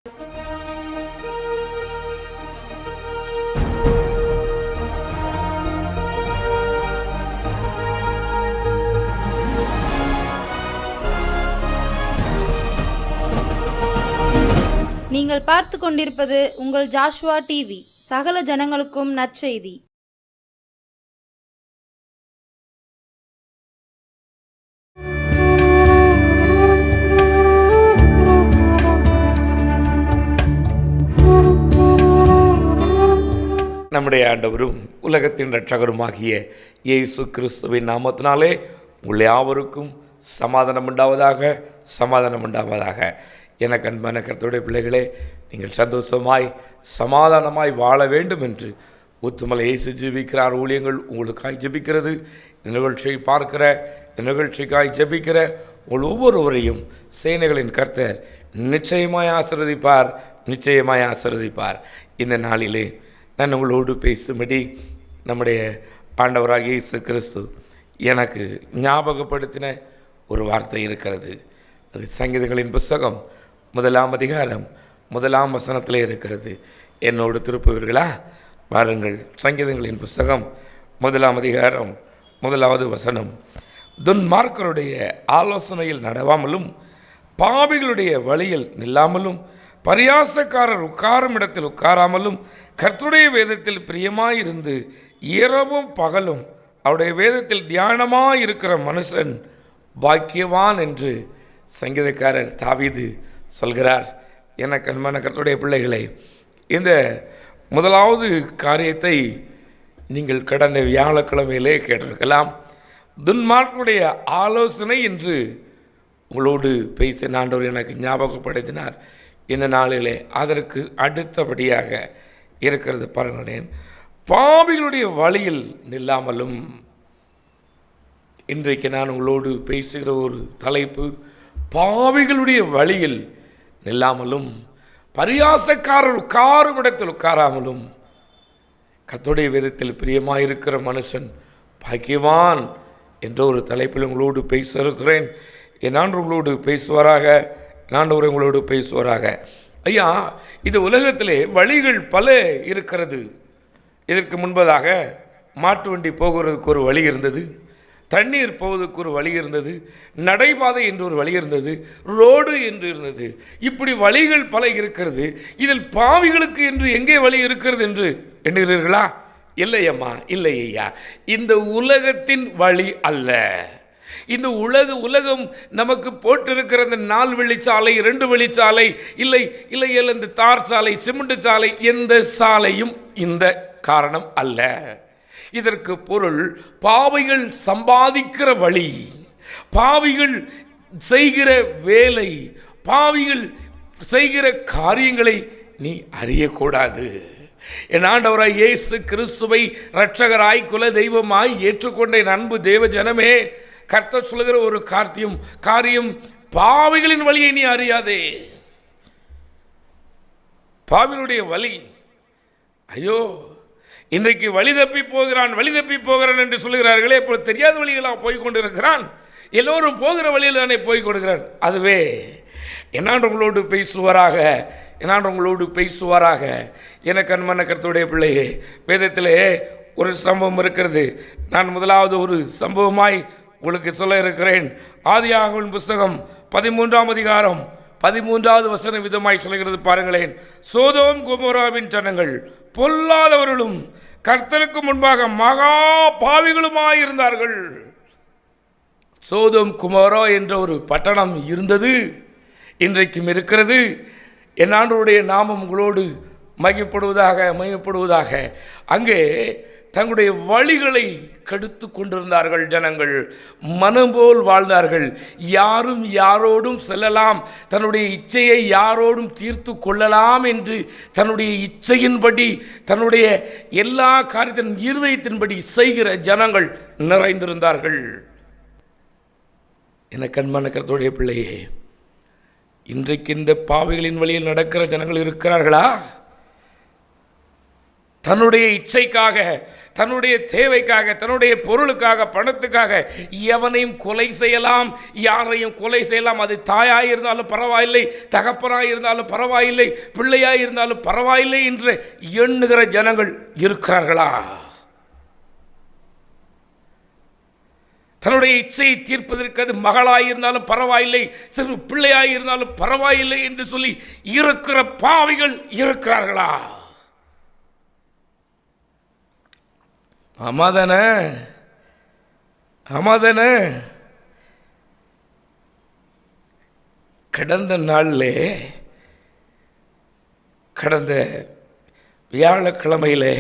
நீங்கள் பார்த்து கொண்டிருப்பது உங்கள் ஜாஷ்வா டிவி. சகல ஜனங்களுக்கும் நற்செய்தி. நம்முடைய ஆண்டவரும் உலகத்தின் இரட்சகருமாகிய இயேசு கிறிஸ்துவின் நாமத்தினாலே உங்கள் யாவருக்கும் சமாதானம் உண்டாவதாக, சமாதானம் உண்டாவதாக. எனக்கு அன்பான கர்த்தருடைய பிள்ளைகளே, நீங்கள் சந்தோஷமாய் சமாதானமாய் வாழ வேண்டும் என்று ஊத்துமலை இயேசு ஜெபிக்கிறார் ஊழியங்கள் உங்களுக்காய் ஜெபிக்கிறது. இந்த நிகழ்ச்சியை பார்க்கிற, இந்த நிகழ்ச்சிக்காய் ஜெபிக்கிற உங்கள் ஒவ்வொருவரையும் சேனைகளின் கர்த்தர் நிச்சயமாய் ஆசீர்வதிப்பார், நிச்சயமாய் ஆசீர்வதிப்பார். இந்த நாளிலே நான் உங்களோடு பேசும்படி நம்முடைய ஆண்டவராகிய இயேசு கிறிஸ்து எனக்கு ஞாபகப்படுத்தின ஒரு வார்த்தை இருக்கிறது. அது சங்கீதங்களின் புஸ்தகம் 1ஆம் அதிகாரம் 1ஆம் வசனத்திலே இருக்கிறது. என்னோடு திருப்புவீர்களா? வாருங்கள். சங்கீதங்களின் புஸ்தகம் 1ஆம் அதிகாரம் 1வது வசனம். துன்மார்க்கருடைய ஆலோசனையில் நடவாமலும் பாவிகளுடைய வழியில் நில்லாமலும் பரியாசக்காரர் உட்காரும் இடத்தில் உட்காராமலும் கர்த்தருடைய வேதத்தில் பிரியமாயிருந்து இரவும் பகலும் அவருடைய வேதத்தில் தியானமாயிருக்கிற மனுஷன் பாக்கியவான் என்று சங்கீதக்காரர் தாவீது சொல்கிறார். எனக்கு அன்பான கர்த்தருடைய பிள்ளைகளை, இந்த முதலாவது காரியத்தை நீங்கள் கடந்த வியாழக்கிழமையிலே கேட்டிருக்கலாம். துன்மார்க்குடைய ஆலோசனை என்று உங்களோடு பேசின ஆண்டவர் எனக்கு ஞாபகப்படுத்தினார். இந்த நாளிலே அதற்கு அடுத்தபடியாக இருக்கிறது பாருங்களேன். பாவிகளுடைய வழியில் நில்லாமலும். இன்றைக்கு நான் உங்களோடு பேசுகிற ஒரு தலைப்பு, பாவிகளுடைய வழியில் நில்லாமலும் பரியாசக்காரர் உட்காரும் இடத்தில் உட்காராமலும் கர்த்தருடைய வேதத்தில் பிரியமாயிருக்கிற மனுஷன் பாக்கியவான் என்ற ஒரு தலைப்பில் உங்களோடு பேச இருக்கிறேன். நான் உங்களோடு பேசுவாராக, நான் உங்களோடு பேசுவாராக. ஐயா, இந்த உலகத்திலே வழிகள் பல இருக்கிறது. இதற்கு முன்பதாக மாட்டு வண்டி போகிறதுக்கு ஒரு வழி இருந்தது, தண்ணீர் போவதற்கு ஒரு வழி இருந்தது, நடைபாதை என்று ஒரு வழி இருந்தது, ரோடு என்று இருந்தது. இப்படி வழிகள் பல இருக்கிறது. இதில் பாவிகளுக்கு என்று எங்கே வழி இருக்கிறது என்று எண்ணுகிறீர்களா? இல்லையம்மா, இல்லை ஐயா. இந்த உலகத்தின் வழி அல்ல. இந்த உலகம் நமக்கு போட்டிருக்கிற இந்த 4 வழிச்சாலை, 2 வழிச்சாலை, இல்லை இந்த தார் சாலை, சிமெண்ட் சாலை, எந்த சாலையும் இந்த காரணம் அல்ல. இதற்கு பொருள் பாவிகள் சம்பாதிக்கிற வழி, பாவிகள் செய்கிற வேலை, பாவிகள் செய்கிற காரியங்களை நீ அறியக்கூடாது. என் ஆண்டவராய் இயேசு கிறிஸ்துவை இரட்சகராய் குல தெய்வமாய் ஏற்றுக்கொண்ட என் அன்பு தேவ ஜனமே, கர்த்தர் சொல்லுகிற ஒரு காரியம், பாவிகளின் வழியை நீ அறியாதே. பாவிகளுடைய வழி, ஐயோ இன்றைக்கு வழி தப்பி போகிறான் என்று சொல்லுகிறார்களே, இப்போ தெரியாத வழிகளாக போய்கொண்டிருக்கிறான். எல்லோரும் போகிற வழியில் தானே போய் கொடுக்கிறான். அதுவே என்னாண்டு உங்களோடு பேசுவாராக. எனக்கு அன்பான கர்த்தருடைய பிள்ளையே, வேதத்திலே ஒரு சம்பவம் இருக்கிறது. நான் முதலாவது ஒரு சம்பவமாய் உங்களுக்கு சொல்ல இருக்கிறேன். ஆதியாகமத்தின் புஸ்தகம் 13ஆம் அதிகாரம் 13வது வசனம் விதமாய் சொல்கிறது பாருங்களேன். சோதோம் கொமோராவின் ஜனங்கள் பொல்லாதவர்களும் கர்த்தருக்கு முன்பாக மகா பாவிகளுமாயிருந்தார்கள். சோதோம் குமோரா என்ற ஒரு பட்டணம் இருந்தது, இன்றைக்கும் இருக்கிறது. என் ஆண்டவருடைய நாமம் உங்களோடு மகிமைப்படுவதாக. அங்கே தங்களுடைய வழிகளை கெடுத்து கொண்டிருந்தார்கள் ஜனங்கள். மனம் போல் வாழ்ந்தார்கள். யாரும் யாரோடும் செல்லலாம், தன்னுடைய இச்சையை யாரோடும் தீர்த்து கொள்ளலாம் என்று தன்னுடைய இச்சையின்படி, தன்னுடைய எல்லா காரியத்தின் இருதயத்தின்படி செய்கிற ஜனங்கள் நிறைந்திருந்தார்கள். என கண்மான கர்த்தருடைய பிள்ளையே, இன்றைக்கு இந்த பாவிகளின் வழியில் நடக்கிற ஜனங்கள் இருக்கிறார்களா? தன்னுடைய இச்சைக்காக, தன்னுடைய தேவைக்காக, தன்னுடைய பொருளுக்காக, பணத்துக்காக எவனையும் கொலை செய்யலாம், யாரையும் கொலை செய்யலாம். அது தாயாக இருந்தாலும் பரவாயில்லை, தகப்பனாக இருந்தாலும் பரவாயில்லை, பிள்ளையாக இருந்தாலும் பரவாயில்லை என்று எண்ணுகிற ஜனங்கள் இருக்கிறார்களா? தன்னுடைய இச்சையை தீர்ப்பதற்கு அது மகளாக இருந்தாலும் பரவாயில்லை, சிறு பிள்ளையாக இருந்தாலும் பரவாயில்லை என்று சொல்லி இருக்கிற பாவிகள் இருக்கிறார்களா? ஆமாதான? ஆமாதான? கடந்த நாளிலே, கடந்த வியாழக்கிழமையிலே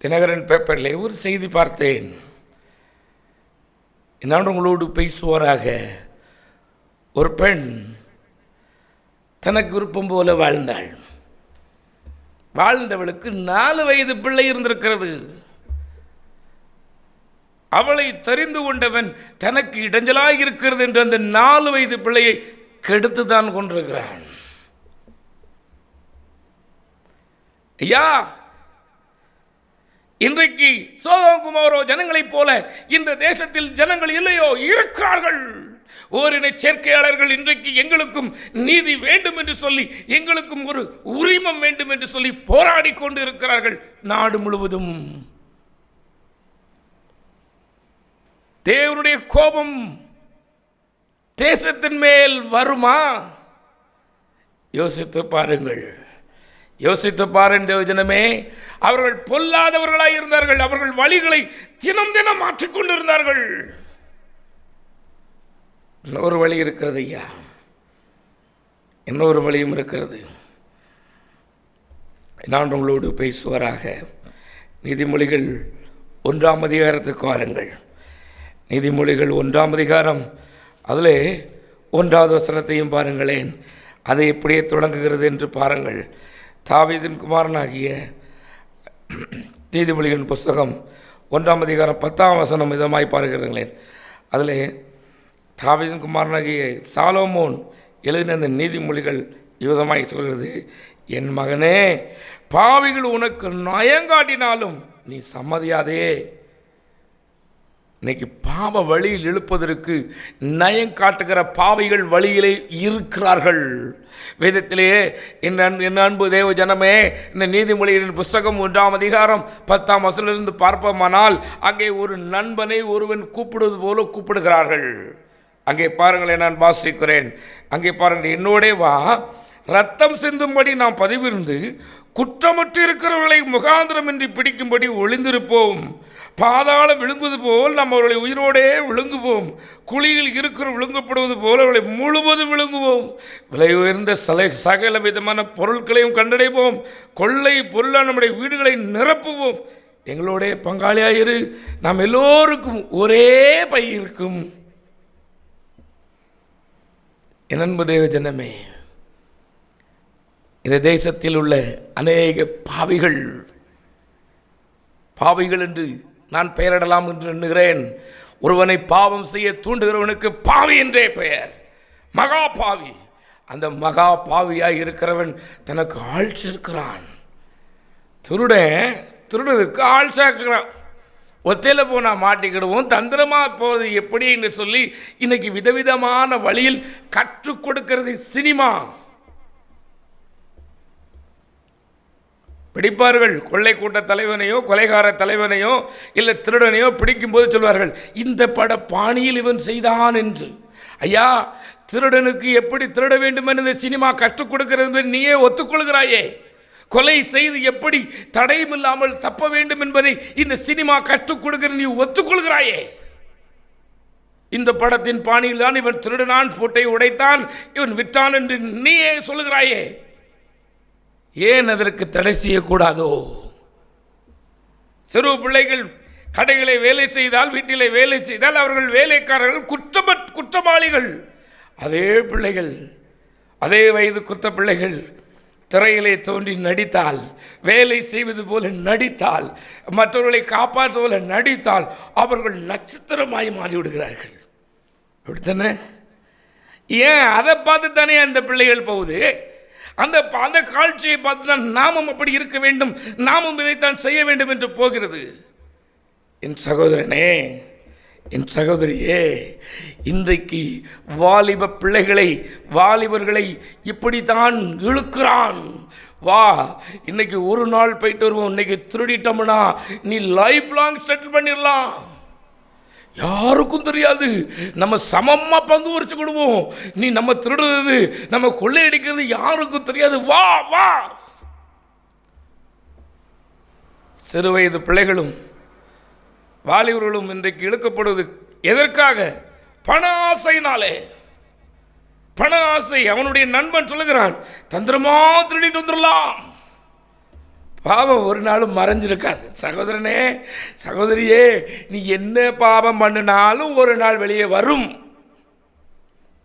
தினகரன் பேப்பரிலே ஒரு செய்தி பார்த்தேன். நான் உங்களோடு பேசுவாராக. ஒரு பெண் தனக்கு விருப்பம் போல வாழ்ந்தாள். வாழ்ந்தவளுக்கு 4 வயது பிள்ளை இருந்திருக்கிறது. அவளை தெரிந்து கொண்டவன் தனக்கு இடைஞ்சலாக இருக்கிறது என்று அந்த 4 வயது பிள்ளையை கெடுத்துதான் கொண்டிருக்கிறான். ஐயா, இன்றைக்கு சோதோம் குமாரோ ஜனங்களைப் போல இந்த தேசத்தில் ஜனங்கள் இல்லையோ? இருக்கிறார்கள். ஓரின சேர்க்கையாளர்கள் இன்றைக்கு எங்களுக்கும் நீதி வேண்டும் என்று சொல்லி, எங்களுக்கும் ஒரு உரிமம் வேண்டும் என்று சொல்லி போராடி கொண்டு இருக்கிறார்கள் நாடு முழுவதும். தேவனுடைய கோபம் தேசத்தின் மேல் வருமா? யோசித்து பாருங்கள், யோசித்து பாருங்கள் தேவஜனமே. அவர்கள் பொல்லாதவர்களாய் இருந்தார்கள். அவர்கள் வழிகளை தினம் தினம் மாற்றிக்கொண்டிருந்தார்கள். இன்னொரு வழி இருக்கிறது ஐயா, இன்னொரு வழியும் இருக்கிறது. நான் உங்களோடு பேசுவாராக. நீதிமொழிகள் 1ஆம் அதிகாரத்துக்கு வாருங்கள். நீதிமொழிகள் 1ஆம் அதிகாரம், அதில் 1வது வசனத்தையும் பாருங்களேன். அதை எப்படியே தொடங்குகிறது என்று பாருங்கள். தாவீதின் குமாரனாகிய, நீதிமொழிகளின் புஸ்தகம் 1ஆம் அதிகாரம் 10ஆம் வசனம் இதமாய் பாருகிறீங்களேன். அதில் தாவீதின் குமாரனாகிய சாலோமோன் எழுதின இந்த நீதிமொழிகள் யுதமாய் சொல்கிறது, என் மகனே, பாவிகள் உனக்கு நயங்காட்டினாலும் நீ சம்மதியாதே. இன்னைக்கு பாவ வழியில் இழுப்பதற்கு நயம் காட்டுகிற பாவிகள் வழியிலே இருக்கிறார்கள். வேதத்திலேயே என் அன்பு தேவ ஜனமே, இந்த நீதிமொழிகளின் புஸ்தகம் 1ஆம் அதிகாரம் 10ஆம் வசனத்திலிருந்து பார்ப்போமானால், அங்கே ஒரு நண்பனை ஒருவன் கூப்பிடுவது போல கூப்பிடுகிறார்கள். அங்கே பாருங்களேன், நான் வாசிக்கிறேன். அங்கே பாருங்கள், என்னோடே வா, ரத்தம் சிந்தும்படி நாம் பதிவிருந்து குற்றமற்று இருக்கிறவர்களை முகாந்திரமின்றி பிடிக்கும்படி ஒளிந்திருப்போம். பாதாளம் விழுங்குவது போல் நாம் அவர்களை உயிரோடே விழுங்குவோம். குழியில் இருக்கிற விழுங்கப்படுவது போல் அவர்களை முழுவதும் விழுங்குவோம். விலை உயர்ந்த சகல விதமான பொருட்களையும் கண்டடைவோம். கொள்ளை பொருளாக நம்முடைய வீடுகளை நிரப்புவோம். எங்களோட பங்காளியாயிரு, நாம் எல்லோருக்கும் ஒரே பை இருக்கும். என் அன்பு தேவ ஜனமே, இந்த தேசத்தில் உள்ள அநேக பாவிகள் என்று நான் பெயரிடலாம் என்று எண்ணுகிறேன். ஒருவனை பாவம் செய்ய தூண்டுகிறவனுக்கு பாவி என்றே பெயர், மகா பாவி. அந்த மகா பாவியாய் இருக்கிறவன் தனக்கு ஆள் சேர்க்கிறான். திருடனுக்கு ஆள் சேர்க்கிறான். ஒத்தையில் போனால் மாட்டிக்கிடுவோம், தந்திரமாக போவது எப்படி என்று சொல்லி இன்னைக்கு விதவிதமான வழியில் கற்றுக் கொடுக்கிறது சினிமா. பிடிப்பார்கள். கொள்ளை கூட்ட தலைவனையோ, கொலைகார தலைவனையோ, இல்லை திருடனையோ பிடிக்கும்போது சொல்வார்கள், இந்த பட பாணியில் இவன் செய்தான் என்று. ஐயா, திருடனுக்கு எப்படி திருட வேண்டும் என்று சினிமா கற்றுக் கொடுக்கிறது நீயே ஒத்துக்கொள்கிறாயே. கொலை செய்து எப்படி தடையும் இல்லாமல் தப்ப வேண்டும் என்பதை இந்த சினிமா கற்றுக் கொடுக்கிறது நீ ஒத்துக்கொள்கிறாயே. இந்த படத்தின் பாணியில் தான் இவன் திருடனான், பூட்டை உடைத்தான், இவன் விட்டான் என்று நீயே சொல்லுகிறாயே. ஏன் அதற்கு தடை செய்யக்கூடாதோ? சிறு பிள்ளைகள் கடைகளை வேலை செய்தால், வீட்டிலே வேலை செய்தால் அவர்கள் வேலைக்காரர்கள், குற்றவாளிகள். அதே பிள்ளைகள், அதே வயது குத்த பிள்ளைகள் திரையிலே தோன்றி நடித்தால், வேலை செய்வது போல நடித்தால், மற்றவர்களை காப்பாற்றுவது போல நடித்தால் அவர்கள் நட்சத்திரமாய் மாறிவிடுகிறார்கள். அப்படித்தானே? ஏன் அதை பார்த்து தானே அந்த பிள்ளைகள் போகுது. அந்த அந்த காட்சியை பார்த்து தான் நாமும் அப்படி இருக்க வேண்டும், நாமும் இதைத்தான் செய்ய வேண்டும் என்று போகிறது. என் சகோதரனே, என் சகோதரியே, இன்றைக்கு வாலிப பிள்ளைகளை, வாலிபர்களை இப்படித்தான் இழுக்கிறான். வா, இன்னைக்கு ஒரு நாள் போயிட்டு வருவோம், இன்னைக்கு திருடிட்டோம்னா நீ லைஃப் லாங் செட்டில் பண்ணிடலாம், யாருக்கும் தெரியாது, நம்ம சமமாக பங்கு வரிச்சு கொடுவோம், நீ நம்ம திருடுறது நம்ம கொள்ளையடிக்கிறது யாருக்கும் தெரியாது, வா வா. சிறு வயது பிள்ளைகளும் வாலிபர்களும் இன்றைக்கு இழுக்கப்படுவது எதற்காக? பண ஆசைனாலே. பண ஆசை. அவனுடைய நண்பன் சொல்லுகிறான், தந்திரமா திருடிட்டு வந்துடலாம். பாவம் ஒரு நாளும் மறைஞ்சிருக்காது. சகோதரனே, சகோதரியே, நீ என்ன பாவம் பண்ணினாலும் ஒரு நாள் வெளியே வரும்,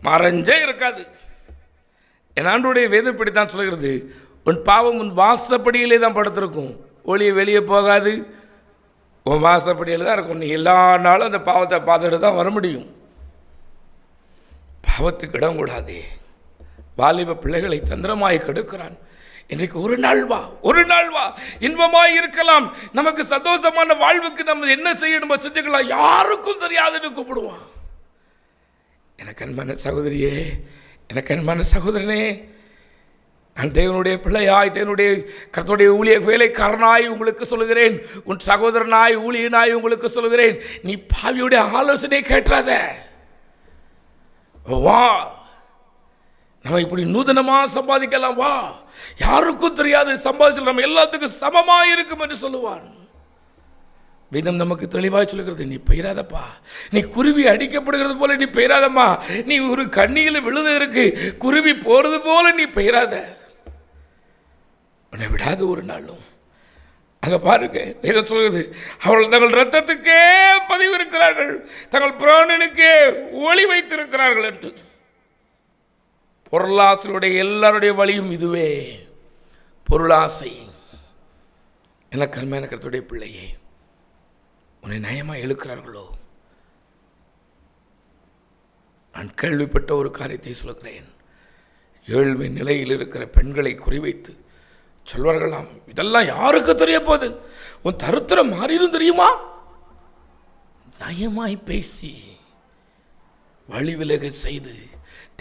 மறைஞ்சே இருக்காது. என் ஆண்டவருடைய வேதம் இப்படித்தான் சொல்கிறது, உன் பாவம் உன் வாசப்படியிலே தான் படுத்திருக்கும், வெளியே போகாது, உன் வாசப்படியில் தான் இருக்கும். நீ எல்லா நாளும் அந்த பாவத்தை பார்த்துட்டு தான் வர முடியும். பாவத்துக்கு இடம் கூடாதே. வாலிப பிள்ளைகளை தந்திரமாய் கெடுக்கிறான். இன்றைக்கு ஒரு நாள் வா, ஒரு நாள் வா, இன்பமாய் இருக்கலாம், நமக்கு சந்தோஷமான வாழ்வுக்கு நம்ம என்ன செய்யணுமோ செஞ்சுக்கலாம், யாருக்கும் தெரியாதுன்னு கூப்பிடுவான். எனக்கு அன்பான சகோதரியே, எனக்கு அன்பான சகோதரனே, நான் தேவனுடைய பிள்ளையாய், தேவனுடைய கர்த்தருடைய ஊழிய வேலைக்காரனாய் உங்களுக்கு சொல்லுகிறேன், உன் சகோதரனாய் ஊழியனாய் உங்களுக்கு சொல்லுகிறேன், நீ பாவியுடைய ஆலோசனை கேட்றாத. வா, நம்ம இப்படி நூதனமாக சம்பாதிக்கலாம், வா, யாருக்கும் தெரியாது சம்பாதிச்சு நம்ம எல்லாத்துக்கும் சமமாக இருக்கும் என்று சொல்லுவான். வேதம் நமக்கு தெளிவாக சொல்லுகிறது, நீ பெயராதப்பா, நீ குருவி அடிக்கப்படுகிறது போல நீ பெயராதம்மா, நீ ஒரு கண்ணியில் விழுத இருக்கு, குருவி போறது போல நீ பெயராத, உன்னை விடாது ஒரு நாளும். அங்கே பாருங்க, வேதம் சொல்கிறது, அவர்கள் தங்கள் ரத்தத்துக்கே பதிவு இருக்கிறார்கள், தங்கள் பிராணனுக்கே ஒளி வைத்திருக்கிறார்கள் என்று. பொருளாசையுடைய எல்லாருடைய வழியும் இதுவே, பொருளாசை. எனக்கு அருமையான கர்த்தருடைய பிள்ளையே, உன்னை நயமாக இழுக்கிறார்களோ? நான் கேள்விப்பட்ட ஒரு காரியத்தை சொல்கிறேன். ஏழ்மை நிலையில் இருக்கிற பெண்களை குறிவைத்து சொல்வார்களாம், இதெல்லாம் யாருக்கு தெரிய போகுது, உன் தருத்திரம் மாறிடும் தெரியுமா? நயமாய் பேசி வழி விலக செய்து,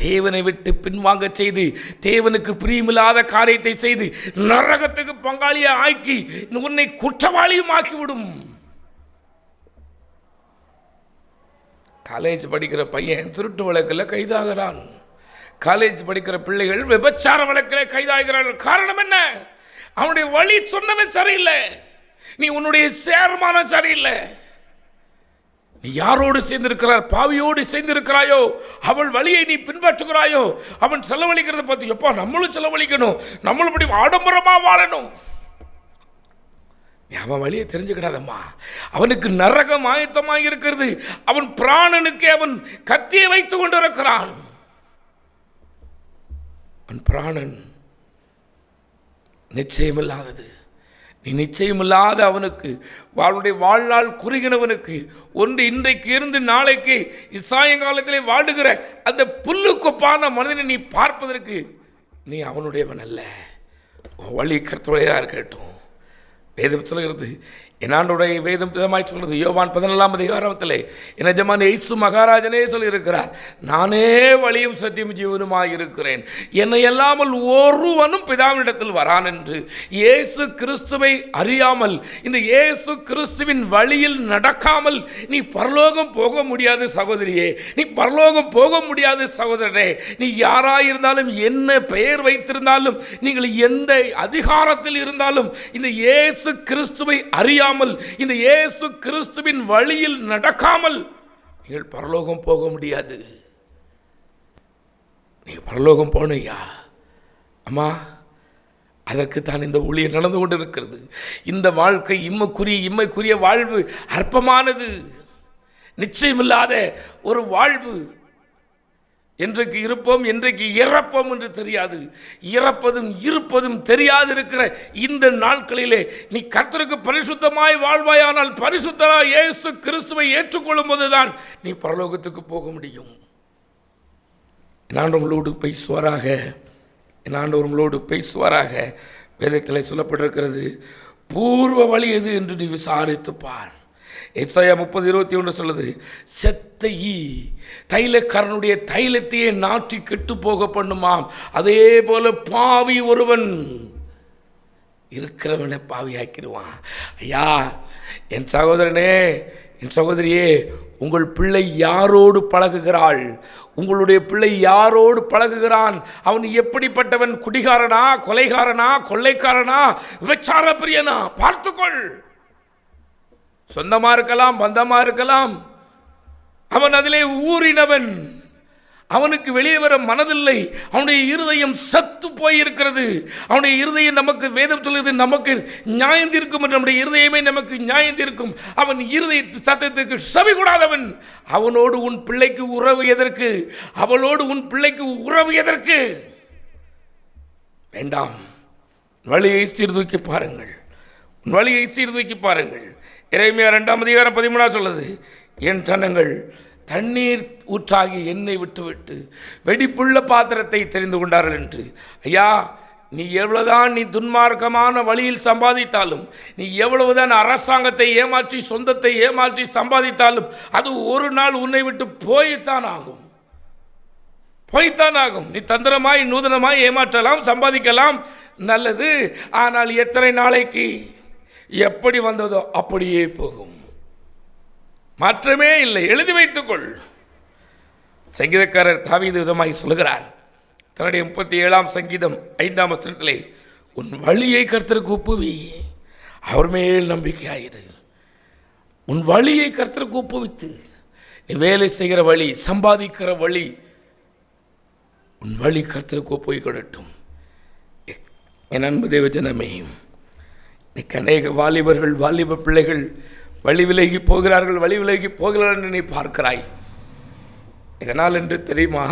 தேவனை விட்டு பின்வாங்க செய்து, தேவனுக்கு பிரியமில்லாத காரியத்தை செய்து, நரகத்துக்கு பங்காளியை ஆக்கி உன்னை குற்றவாளியும் ஆக்கிவிடும். காலேஜ் படிக்கிற பையன் திருட்டு வழக்கில் கைதாகிறான், காலேஜ் படிக்கிற பிள்ளைகள் விபச்சார வழக்கில் கைதாகிறார்கள். காரணம் என்ன? அவனுடைய வழி சொன்னவன் சரியில்லை, நீ உன்னுடைய சேர்மானம் சரியில்லை. நீ யாரோடு சேர்ந்திருக்கிறார்? பாவியோடு சேர்ந்திருக்கிறாயோ, அவள் வழியை நீ பின்பற்றுகிறாயோ, அவன் செலவழிக்கிறத பார்த்து எப்பா நம்மளும் செலவழிக்கணும், நம்மளும் இப்படி ஆடம்பரமா வாழணும். நீ அவன் வழியை தெரிஞ்சுக்கிடாதம்மா, அவனுக்கு நரகம் ஆயத்தமாக இருக்கிறது, அவன் பிராணனுக்கு அவன் கத்தியை வைத்து கொண்டிருக்கிறான். அவன் பிராணன் நிச்சயமில்லாதது. நீ நிச்சயமில்லாத அவனுக்கு, அவனுடைய வாழ்நாள் குறுகினவனுக்கு, ஒன்று இன்றைக்கு இருந்து நாளைக்கு சாயங்காலத்திலே வாடுகிற அந்த புல்லுக்கொப்பான மனிதனை நீ பார்ப்பதற்கு நீ அவனுடையவன் அல்ல. வழி கர்த்தருடையதாக இருக்கட்டும். வேதம் சொல்கிறது, என்னாண்டுடைய வேதம் விதமாய் சொல்கிறது, யோவான் 14ஆம் அதிகாரத்திலே என் எஜமான் இயேசு மகாராஜனே சொல்லியிருக்கிறார், நானே வழியும் சத்தியம் ஜீவனுமாய் இருக்கிறேன், என்னை அல்லாமல் ஒருவனும் பிதாவினிடத்தில் வரான் என்று. இயேசு கிறிஸ்துவை அறியாமல், இந்த இயேசு கிறிஸ்துவின் வழியில் நடக்காமல் நீ பரலோகம் போக முடியாது சகோதரியே, நீ பரலோகம் போக முடியாது சகோதரனே. நீ யாராயிருந்தாலும், என்ன பெயர் வைத்திருந்தாலும், நீங்கள் எந்த அதிகாரத்தில் இருந்தாலும், இந்த இயேசு கிறிஸ்துவை அறியாமல், இந்த இயேசு கிறிஸ்துவின் வழியில் நடக்காமல் நீங்கள் பரலோகம் போக முடியாது. நீங்க பரலோகம் போனையா அம்மா, அதற்கு தான் இந்த ஊழியம் நடந்து கொண்டிருக்கிறது. இந்த வாழ்க்கை இம்மைக்குரிய வாழ்வு அற்பமானது, நிச்சயமில்லாத ஒரு வாழ்வு. என்றைக்கு இருப்போம், என்றைக்கு இறப்போம் என்று தெரியாது, இறப்பதும் இருப்பதும் தெரியாது இருக்கிற இந்த நாட்களிலே நீ கர்த்தருக்கு பரிசுத்தமாய் வாழ்வாயானால், பரிசுத்தராய் இயேசு கிறிஸ்துவை ஏற்றுக்கொள்ளும் போதுதான் நீ பரலோகத்துக்கு போக முடியும். நான் உங்களோடு பேசுவாராக. என் ஆண்டவர் உங்களோடு பேசுவாராக. வேதத்தில் சொல்லப்பட்டிருக்கிறது, பூர்வ வழி எது என்று நீ விசாரித்து பார். எசாயா 30:21 சொல்லுது, செத்த ஈ தைலக்காரனுடைய தைலத்தையே நாற்றி கெட்டு போக பண்ணுமாம், அதே போல பாவி ஒருவன் இருக்கிறவனை பாவியாக்கிடுவான். ஐயா, என் சகோதரனே, என் சகோதரியே, உங்கள் பிள்ளை யாரோடு பழகுகிறாள்? உங்களுடைய பிள்ளை யாரோடு பழகுகிறான்? அவன் எப்படிப்பட்டவன்? குடிகாரனா, கொலைகாரனா, கொள்ளைக்காரனா, விபச்சார பிரியனா? பார்த்துக்கொள். சொந்தமா இருக்கலாம், பந்தமா இருக்கலாம். அவன் அதிலே ஊறினவன். அவனுக்கு வெளியே வர மனதில்லை. அவனுடைய இருதயம் சத்து போயிருக்கிறது. அவனுடைய இருதயம், நமக்கு வேதம் சொல்லுது, நமக்கு நியாயம் தீர்க்கும் என்று. நம்முடைய இருதயமே நமக்கு நியாயம் தீர்க்கும். அவன் இருதய சத்தத்துக்கு செவி கூடாதவன். அவனோடு உன் பிள்ளைக்கு உறவு எதற்கு? அவளோடு உன் பிள்ளைக்கு உறவு எதற்கு? வேண்டாம். வழியை சீர்தூக்கி பாருங்கள். உன் வழியை சீர்தூக்கி பாருங்கள். எரேமியா 2:13 சொல்லுது, என் ஜனங்கள் தண்ணீர் ஊற்றாகி எண்ணெய் விட்டுவிட்டு வெடிப்புள்ள பாத்திரத்தை தெரிந்து கொண்டார்கள் என்று. ஐயா, நீ எவ்வளவுதான் நீ துன்மார்க்கமான வழியில் சம்பாதித்தாலும், நீ எவ்வளவுதான் அரசாங்கத்தை ஏமாற்றி சொந்தத்தை ஏமாற்றி சம்பாதித்தாலும், அது ஒரு நாள் உன்னை விட்டு போய்த்தான் ஆகும். நீ தந்திரமாய் நூதனமாய் ஏமாற்றலாம், சம்பாதிக்கலாம், நல்லது. ஆனால் எத்தனை நாளைக்கு? எப்படி வந்ததோ அப்படியே போகும். மாற்றமே இல்லை. எழுதி வைத்துக்கொள். சங்கீதக்காரர் தாவீது விதமாய் சொல்லுகிறார், தன்னுடைய 37ஆம் சங்கீதம் 5ஆம் வசனத்திலே, உன் வழியை கர்த்தருக்கு ஒப்புவி, அவர் மேல் நம்பிக்கையாயிரு. உன் வழியை கர்த்தருக்கு ஒப்புவித்து, நீ வேலை செய்கிற வழி, சம்பாதிக்கிற வழி, உன் வழி கர்த்தருக்கு ஒப்புவிக்கொள்ளட்டும். என் அன்பு தேவ ஜனமே, இன்னைக்கு அநேக வாலிபர்கள், வாலிப பிள்ளைகள் வழி விலகி போகிறார்கள் என்று நீ பார்க்கிறாய். இதனால் என்று தெரியுமா?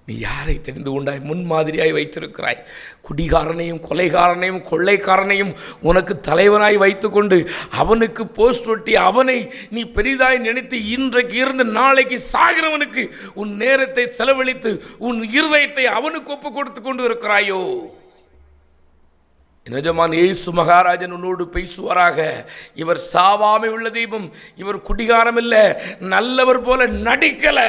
நீ யாரை தெரிந்து கொண்டாய்? முன்மாதிரியாய் வைத்திருக்கிறாய். குடிகாரனையும் கொலைகாரனையும் கொள்ளைக்காரனையும் உனக்கு தலைவனாய் வைத்துக்கொண்டு அவனுக்கு போஸ்ட் ஒட்டி அவனை நீ பெரிதாய் நினைத்து இன்றைக்கு இருந்து நாளைக்கு சாகிறவனுக்கு உன் நேரத்தை செலவழித்து உன் இருதயத்தை அவனுக்கு ஒப்பு கொடுத்து கொண்டு இருக்கிறாயோ? நிஜமான இயேசு மகாராஜன் உன்னோடு பேசுவாராக. இவர் சாவாமை உள்ள தெய்வம். இவர் குடிகாரம் இல்லை, நல்லவர் போல நடிக்கல.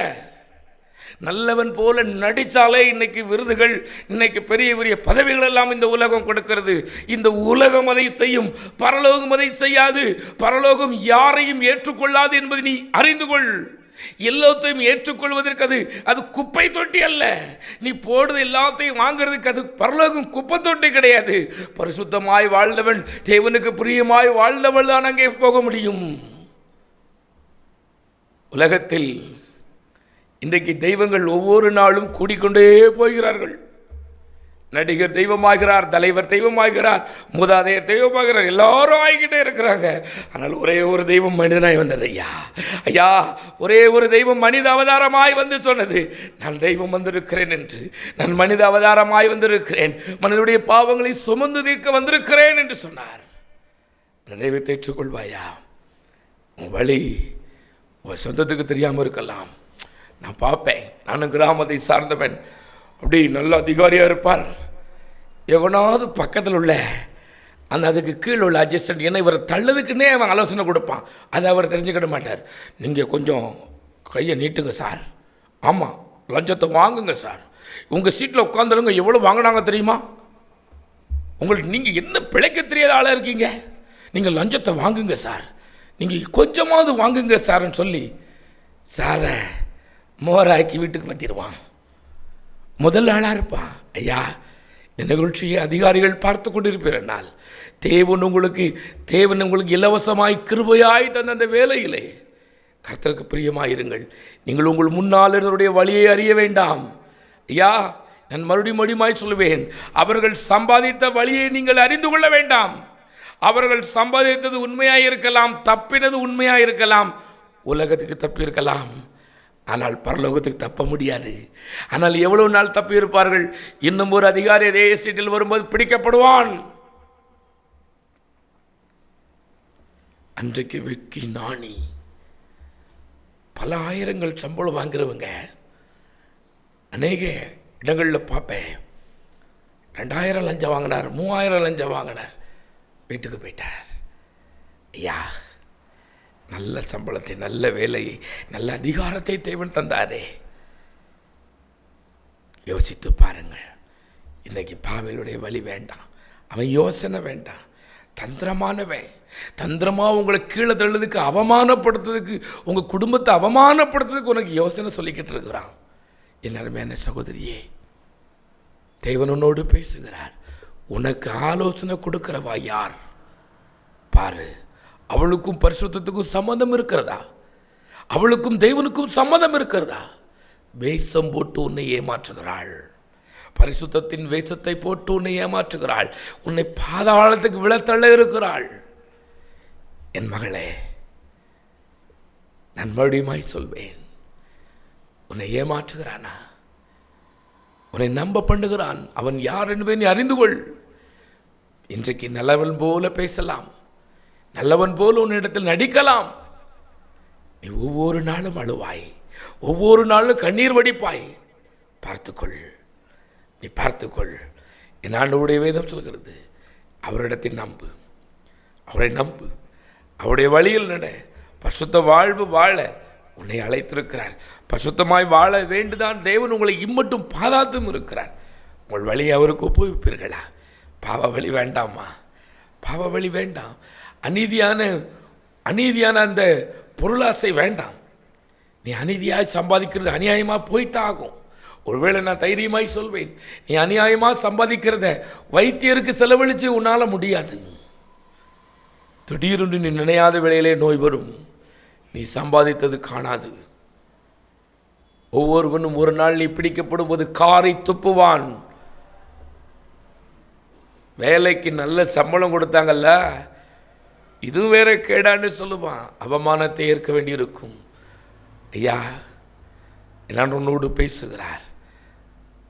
நல்லவன் போல நடித்தாலே இன்னைக்கு விருதுகள், இன்னைக்கு பெரிய பெரிய பதவிகள் எல்லாம் இந்த உலகம் கொடுக்கிறது. இந்த உலகம் அதை செய்யும், பரலோகம் அதை செய்யாது. பரலோகம் யாரையும் ஏற்றுக்கொள்ளாது என்பதை நீ அறிந்து கொள். எல்லாத்தையும் ஏற்றுக்கொள்வதற்கு அது குப்பை தொட்டி அல்ல. நீ போடுறது எல்லாத்தையும் வாங்கிறதுக்கு அது பரலோகம் குப்பை தொட்டி கிடையாது. பரிசுத்தமாய் வாழ்ந்தவன், தேவனுக்கு பிரியமாய் வாழ்ந்தவள் தான் அங்கே போக முடியும். உலகத்தில் இன்றைக்கு தெய்வங்கள் ஒவ்வொரு நாளும் கூடிக்கொண்டே போகிறார்கள். நடிகர் தெய்வமாகிறார், தலைவர் தெய்வமாகிறார், மூதாதையர் தெய்வமாகிறார், எல்லாரும் ஆகிக்கிட்டே இருக்கிறாங்க. ஆனால் ஒரே ஒரு தெய்வம் மனிதனாய் வந்தது. ஐயா, ஒரே ஒரு தெய்வம் மனித அவதாரமாய் வந்து சொன்னது, நான் தெய்வம் வந்திருக்கிறேன் என்று. நான் மனித அவதாரமாய் வந்திருக்கிறேன், மனிதனுடைய பாவங்களை சுமந்து தீர்க்க வந்திருக்கிறேன் என்று சொன்னார். அந்த தெய்வத்தை ஏற்றுக்கொள்வாயா? உன் வழி உன் சொந்தத்துக்கு தெரியாமல் இருக்கலாம். நான் பார்ப்பேன், நானும் கிராமத்தை சார்ந்தவன், அப்படி நல்ல அதிகாரியாக இருப்பார். எவனாவது பக்கத்தில் உள்ள அதுக்கு கீழே உள்ள அட்ஜஸ்டன்ட், ஏன்னா இவரை தள்ளதுக்குன்னே அவன் ஆலோசனை கொடுப்பான். அதை அவர் தெரிஞ்சுக்கிட மாட்டார். நீங்கள் கொஞ்சம் கையை நீட்டுங்க சார், ஆமாம் லஞ்சத்தை வாங்குங்க சார், உங்கள் சீட்டில் உட்காந்துருங்க, எவ்வளோ வாங்கினாங்க தெரியுமா? உங்களுக்கு நீங்கள் என்ன பிழைக்க தெரியாத ஆளாக இருக்கீங்க, நீங்கள் லஞ்சத்தை வாங்குங்க சார், நீங்கள் கொஞ்சமாவது வாங்குங்க சார்ன்னு சொல்லி சாரை மோராக்கி வீட்டுக்கு மாற்றிடுவான். முதல் ஆளாக இருப்பான். ஐயா, இந்த நிகழ்ச்சியை அதிகாரிகள் பார்த்து கொண்டிருப்பீர்கள். தேவன் உங்களுக்கு இலவசமாய் கிருபையாய் தந்த அந்த வேலையிலே கர்த்தருக்கு பிரியமாயிருங்கள். நீங்கள் உங்கள் முன்னாளருடைய வழியை அறிய வேண்டாம். ஐயா, நான் மறுபடியும் சொல்லுவேன், அவர்கள் சம்பாதித்த வழியை நீங்கள் அறிந்து கொள்ள வேண்டாம். அவர்கள் சம்பாதித்தது உண்மையாக இருக்கலாம், தப்பினது உண்மையாக இருக்கலாம், உலகத்துக்கு தப்பி இருக்கலாம், ஆனால் பரலோகத்துக்கு தப்ப முடியாது. ஆனால் எவ்வளவு நாள் தப்பி இருப்பார்கள்? இன்னும் ஒரு அதிகாரி அதே ஸ்ட்ரீட்டில் வரும்போது பிடிக்கப்படுவான். அன்றைக்கு வெட்கி நாணி பல ஆயிரங்கள் சம்பளம் வாங்குறவங்க, அநேக இடங்களில் பார்ப்பேன். 2000 லஞ்சம் வாங்கினார், 3000 லஞ்சம் வாங்கினார், வீட்டுக்கு போயிட்டார். ஐயா, நல்ல சம்பளத்தை, நல்ல வேலையை, நல்ல அதிகாரத்தை தேவன் தந்தாரே. யோசித்து பாருங்கள். இன்னைக்கு பாவேலுடைய வழி வேண்டாம், அவன் யோசனை வேண்டாம். தந்திரமானவன், தந்திரமாக உங்களை கீழே தள்ளுறதுக்கு, அவமானப்படுத்துறதுக்கு, உங்கள் குடும்பத்தை அவமானப்படுத்துறதுக்கு உனக்கு யோசனை சொல்லிக்கிட்டு இருக்கிறான். என் அருமையான சகோதரியே, தேவன் உன்னோடு பேசுகிறார். உனக்கு ஆலோசனை கொடுக்கிறவா யார் பாரு. அவளுக்கும் பரிசுத்தத்துக்கும் சம்மதம் இருக்கிறதா? அவளுக்கும் தேவனுக்கும் சம்மதம் இருக்கிறதா? வேஷம் போட்டு உன்னை ஏமாற்றுகிறாள். பரிசுத்தத்தின் வேஷத்தை போட்டு உன்னை ஏமாற்றுகிறாள். உன்னை பாதாளத்துக்கு விழத்தள்ள இருக்கிறாள். என் மகளே, நான் மறுபடியுமாய் சொல்வேன், உன்னை ஏமாற்றுகிறானா? உன்னை நம்ப பண்ணுகிறான். அவன் யார் என்பதை நீ அறிந்து கொள். இன்றைக்கு நல்லவன் போல பேசலாம், நல்லவன் போல உன்னிடத்தில் நடிக்கலாம். நீ ஒவ்வொரு நாளும் அழுவாய், ஒவ்வொரு நாளும் கண்ணீர் வடிப்பாய். பார்த்துக்கொள், நீ பார்த்துக்கொள். என் ஆண்டவருடைய வேதம் சொல்கிறது, அவரிடத்தில் நம்பு, அவரை நம்பு, அவருடைய வழியில் நட, பரிசுத்த வாழ்வு வாழ உன்னை அழைத்திருக்கிறார். பரிசுத்தமாய் வாழ வேண்டுதான் தேவன் உங்களை இம்மட்டும் பாதாத்தும் இருக்கிறார். உங்கள் வழியை அவருக்கு ஒப்புவிப்பீர்களா? பாவ வழி வேண்டாமா? பாவ வழி வேண்டாம். அநீதியான அந்த பொருளாசை வேண்டாம். நீ அநீதியாய் சம்பாதிக்கிறது அநியாயமாக போய்த்தாகும். ஒருவேளை நான் தைரியமாய் சொல்வேன், நீ அநியாயமாக சம்பாதிக்கிறத வைத்தியருக்கு செலவழித்து உன்னால் முடியாது. திடீரென்று நீ நினையாத வேளையிலே நோய் வரும், நீ சம்பாதித்தது காணாது. ஒவ்வொருவனும் ஒரு நாள் நீ பிடிக்கப்படும் போது காரை துப்புவான். வேலைக்கு நல்ல சம்பளம் கொடுத்தாங்கல்ல, இதுவும் வேற கேடான்னு சொல்லுவான். அவமானத்தை ஏற்க வேண்டியிருக்கும். ஐயா, எல்லாம் உன்னோடு பேசுகிறார்.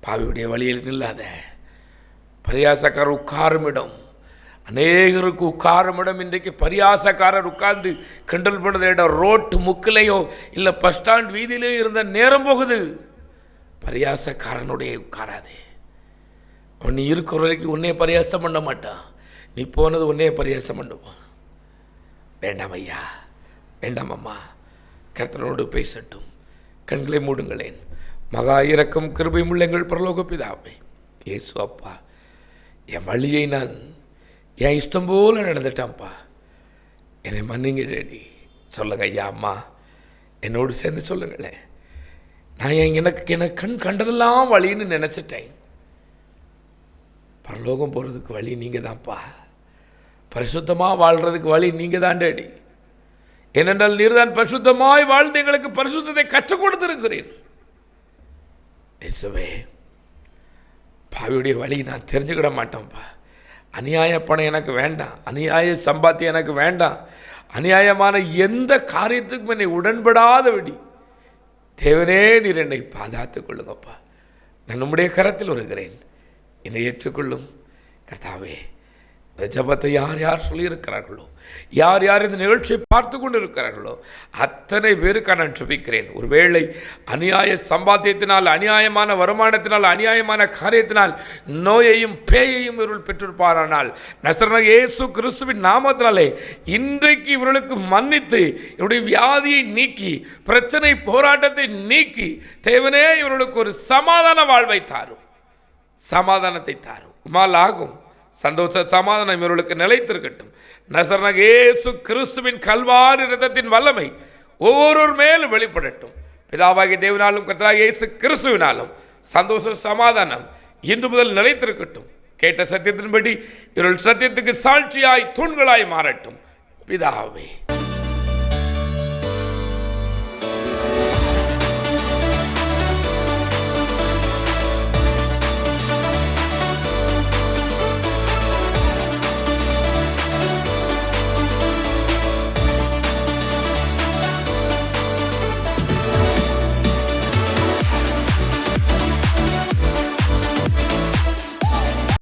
பாவியுடைய வழியில் நில்லாத. பரியாசக்காரர் உட்காரும் இடம், அநேகருக்கு உட்காரும் இடம். இன்றைக்கு பரியாசக்காரர் உட்கார்ந்து கிண்டல் பண்ணத இடம் ரோட்டு முக்கிலையோ இல்லை பஸ் ஸ்டாண்ட் வீதியிலையோ இருந்த நேரம் போகுது. பரியாசக்காரனுடைய உட்காராதே. அவன் நீ இருக்கிற வரைக்கும் உன்னைய பரியாசம் பண்ண மாட்டான், நீ போனது உன்னைய பரியாசம் பண்ணுவான். வேண்டாம் ஐயா, வேண்டாம் அம்மா, கர்த்தரோடு பேசட்டும். கண்களை மூடுங்களேன். மகா இரக்கம் கிருபை முள்ளங்கள் பரலோக பிதாவே, இயேசு அப்பா, என் வழியை நான் என் இஷ்டம் போல நடந்துட்டான்ப்பா, என்னை மன்னிங்க டேடி. சொல்லுங்க ஐயா, அம்மா, என்னோடு சேர்ந்து சொல்லுங்களேன். நான் எனக்கு கண் கண்டதெல்லாம் வழின்னு நினச்சிட்டேன். பரலோகம் போகிறதுக்கு வழி நீங்கள் தான்ப்பா. பரிசுத்தமாக வாழ்கிறதுக்கு வழி நீங்கள் தான் டேடி. ஏனென்றால் நீர் தான் பரிசுத்தமாய் வாழ்ந்து எங்களுக்கு பரிசுத்தத்தை கற்றுக் கொடுத்திருக்கிறீர். இயேசுவே, பாவியுடைய வழி நான் தெரிஞ்சுக்கிட மாட்டேன்ப்பா. அநியாய பணம் எனக்கு வேண்டாம், அநியாய சம்பாத்தியம் எனக்கு வேண்டாம். அநியாயமான எந்த காரியத்துக்கும் என்னை உடன்படாதபடி தேவனே நீர் என்னை பாதுகாத்துக் கொள்ளுங்கப்பா. நான் நம்முடைய கரத்தில் வருகிறேன், என்னை ஏற்றுக்கொள்ளும் கர்த்தாவே. இந்த ஜபத்தை யார் யார் சொல்லியிருக்கிறார்களோ, யார் யார் இந்த நிகழ்ச்சியை பார்த்து கொண்டு இருக்கிறார்களோ அத்தனை பேருக்கு நான் ஜெபிக்கிறேன். ஒருவேளை அநியாய சம்பாத்தியத்தினால், அநியாயமான வருமானத்தினால், அநியாயமான காரியத்தினால் நோயையும் பேயையும் இவர்கள் பெற்றிருப்பாரானால், நசரேயனாகிய இயேசு கிறிஸ்துவின் நாமத்தினாலே இன்றைக்கு இவர்களுக்கு மன்னித்து இவருடைய வியாதியை நீக்கி, பிரச்சனை போராட்டத்தை நீக்கி, தேவனே இவர்களுக்கு ஒரு சமாதான வாழ்வை தாரும், சமாதானத்தை தாரும். உம்மால் ஆகும். சந்தோஷ சமாதானம் இவர்களுக்கு நிலைத்திருக்கட்டும். நசரேயனாகிய இயேசு கிறிஸ்துவின் கல்வாரி இரத்தத்தின் வல்லமை ஒவ்வொரு மேலும் வெளிப்படட்டும். பிதாவாகிய தேவனாலும் கர்த்தராகிய இயேசு கிறிஸ்துவினாலும் சந்தோஷ சமாதானம் இன்று முதல் நிலைத்திருக்கட்டும். கேட்ட சத்தியத்தின்படி இவர்கள் சத்தியத்துக்கு சாட்சியாய் தூண்களாய் மாறட்டும். பிதாவே.